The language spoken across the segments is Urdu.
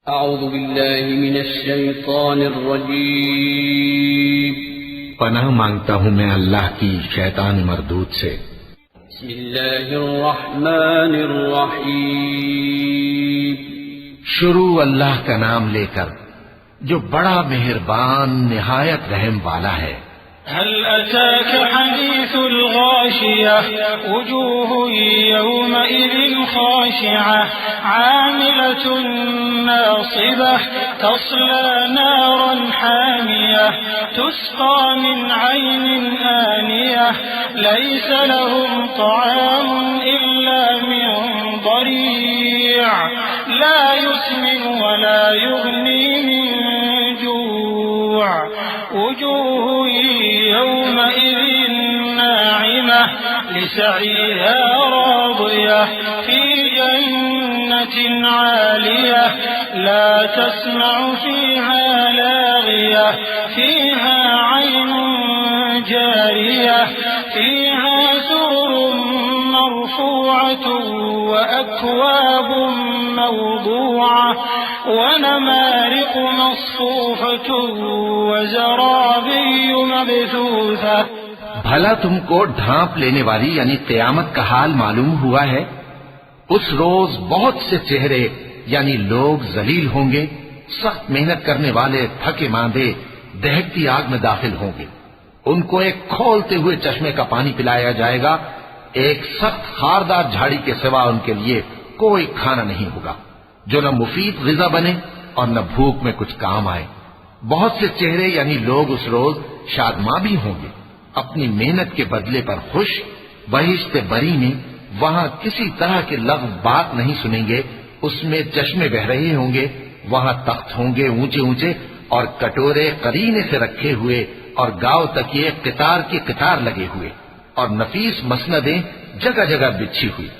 اعوذ باللہ من الشیطان الرجیم پناہ مانگتا ہوں میں اللہ کی شیطان مردود سے۔ بسم اللہ الرحمن الرحیم شروع اللہ کا نام لے کر جو بڑا مہربان نہایت رحم والا ہے۔ هل أتاك حديث الغاشية وجوه يومئذ خاشعة عاملة ناصبة تصلى نارا حامية تسقى من عين آنية ليس لهم طعام إلا من ضريع لا يسمن ولا يغني من جوع وجوه يومئذ ناعمة لسعيها راضية في جنة عالية لا تسمع فيها لاغية فيها عين جارية فيها سرر مرفوعة وأكواب موضوعة ونمارق مصفوفة وزرابي مبثوثة۔ بھلا تم کو ڈھانپ لینے والی یعنی قیامت کا حال معلوم ہوا ہے؟ اس روز بہت سے چہرے یعنی لوگ ذلیل ہوں گے، سخت محنت کرنے والے تھکے ماندے دہکتی آگ میں داخل ہوں گے۔ ان کو ایک کھولتے ہوئے چشمے کا پانی پلایا جائے گا، ایک سخت خاردار جھاڑی کے سوا ان کے لیے کوئی کھانا نہیں ہوگا جو نہ مفید غذا بنے اور نہ بھوک میں کچھ کام آئے۔ بہت سے چہرے یعنی لوگ اس روز شادماں بھی ہوں گے، اپنی محنت کے بدلے پر خوش، بہشت بری میں وہاں کسی طرح کے لغو بات نہیں سنیں گے، اس میں چشمے بہ رہے ہوں گے، وہاں تخت ہوں گے اونچے اونچے اور کٹورے قرینے سے رکھے ہوئے اور گاؤ تک یہ قطار کی قطار لگے ہوئے اور نفیس مسندیں جگہ جگہ بچھی ہوئی۔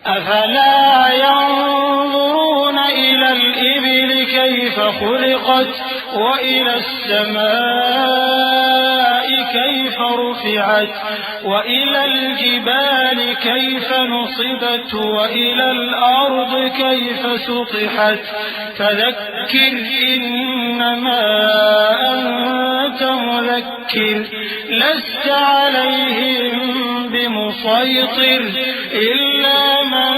أفلا ينظرون إلى الإبل كيف خلقت وإلى السماء كيف رفعت وإلى الجبال كيف نصبت وإلى الأرض كيف سطحت فذكر إنما أنت مذكر لست عليهم بمسيطر إلا من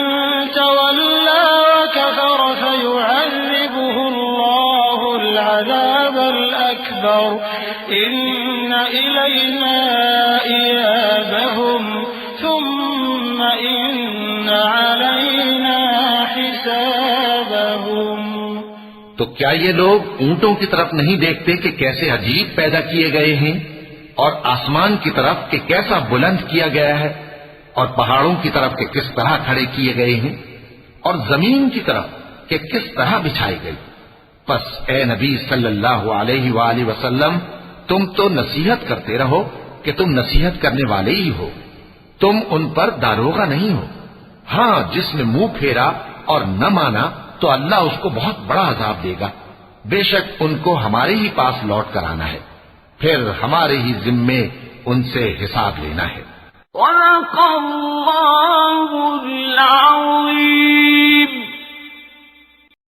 تولى وكفر فيعذبه الله العذاب الأكبر إن إلينا إيابهم ثم إن علينا حسابهم۔ تو کیا یہ لوگ اونٹوں کی طرف نہیں دیکھتے کہ کیسے عجیب پیدا کیے گئے ہیں، اور آسمان کی طرف کہ کیسا بلند کیا گیا ہے، اور پہاڑوں کی طرف کہ کس طرح کھڑے کیے گئے ہیں، اور زمین کی طرف کہ کس طرح بچھائی گئی؟ پس اے نبی صلی اللہ علیہ وآلہ وسلم تم تو نصیحت کرتے رہو کہ تم نصیحت کرنے والے ہی ہو، تم ان پر داروغہ نہیں ہو۔ ہاں جس نے منہ پھیرا اور نہ مانا تو اللہ اس کو بہت بڑا عذاب دے گا، بے شک ان کو ہمارے ہی پاس لوٹ کر آنا ہے، پھر ہمارے ہی ذمے ان سے حساب لینا ہے۔ صدق اللہ العظیم۔